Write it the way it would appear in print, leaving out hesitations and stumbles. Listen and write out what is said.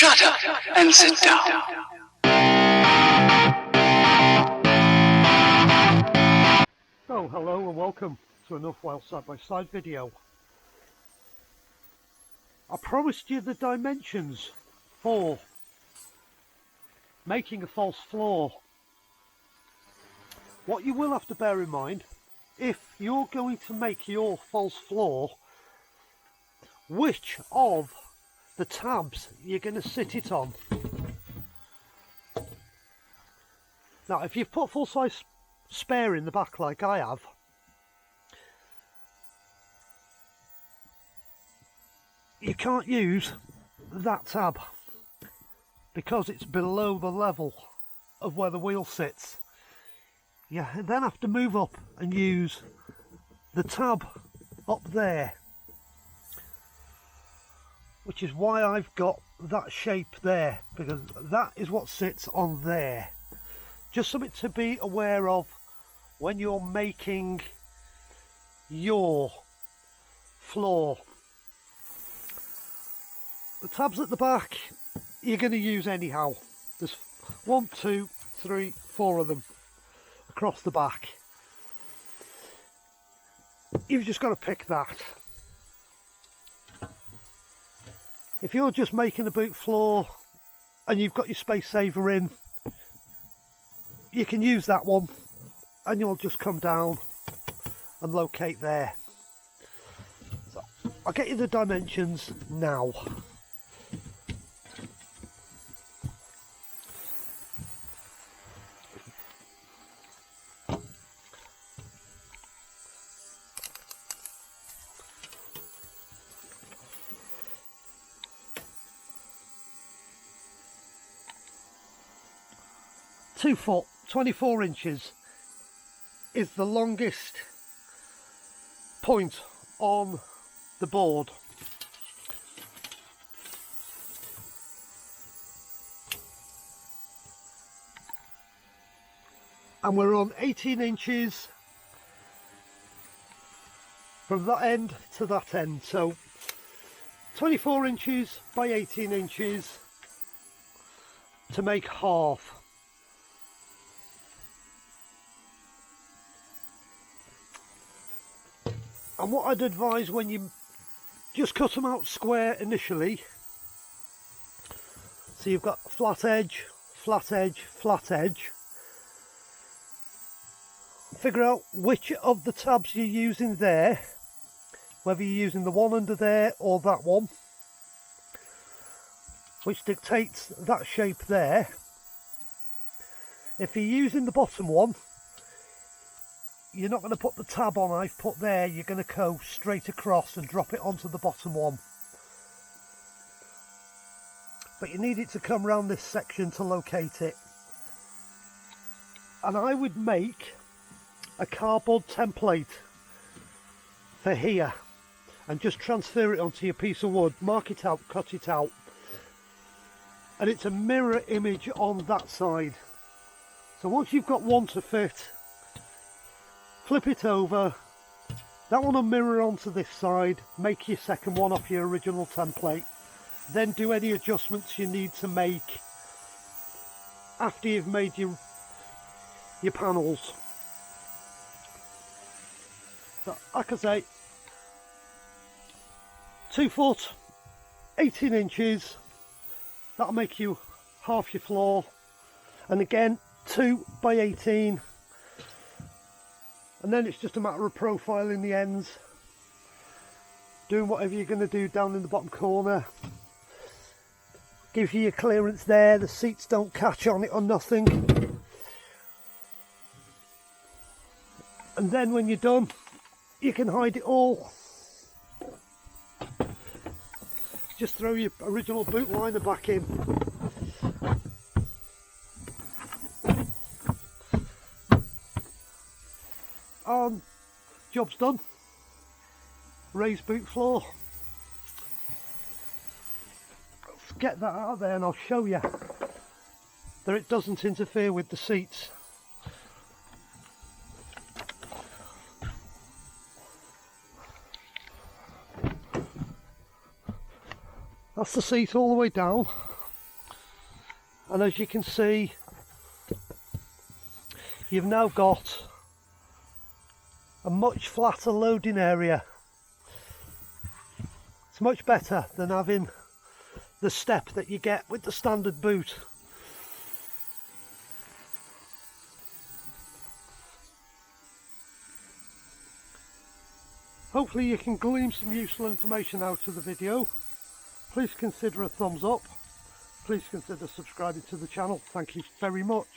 Shut up and sit down. Oh, hello and welcome to another Wild side-by-side video. I promised you the dimensions for making a false floor. What you will have to bear in mind, if you're going to make your false floor, which of the tabs you're going to sit it on. Now, if you've put full-size spare in the back like I have, you can't use that tab because it's below the level of where the wheel sits. You then have to move up and use the tab up there, which is why I've got that shape there, because that is what sits on there. Just something to be aware of when you're making your floor. The tabs at the back you're going to use anyhow. There's 1, 2, 3, 4 of them across the back. You've just got to pick that. If you're just making a boot floor and you've got your space saver in, you can use that one and you'll just come down and locate there. So I'll get you the dimensions now. Two foot, 24 inches is the longest point on the board. And we're on 18 inches from that end to that end. So 24 inches by 18 inches to make half. And what I'd advise when you just cut them out square initially, so you've got flat edge, flat edge, flat edge, figure out which of the tabs you're using there, whether you're using the one under there or that one, which dictates that shape there. If you're using the bottom one, you're not going to put the tab on I've put there, you're going to go straight across and drop it onto the bottom one. But you need it to come around this section to locate it. And I would make a cardboard template for here and just transfer it onto your piece of wood, mark it out, cut it out. And it's a mirror image on that side. So once you've got one to fit, flip it over, that one will mirror onto this side, make your second one off your original template, then do any adjustments you need to make after you've made your panels. So, like I say, 2 foot, 18 inches, that'll make you half your floor, and again 2 by 18. And then it's just a matter of profiling the ends, doing whatever you're going to do down in the bottom corner. Gives you your clearance there, the seats don't catch on it or nothing. And then when you're done, you can hide it all. Just throw your original boot liner back in. And job's done. Raised boot floor. Let's get that out of there and I'll show you that it doesn't interfere with the seats. That's the seat all the way down. And as you can see, you've now got a much flatter loading area. It's much better than having the step that you get with the standard boot. Hopefully you can glean some useful information out of the video. Please consider a thumbs up. Please consider subscribing to the channel. Thank you very much.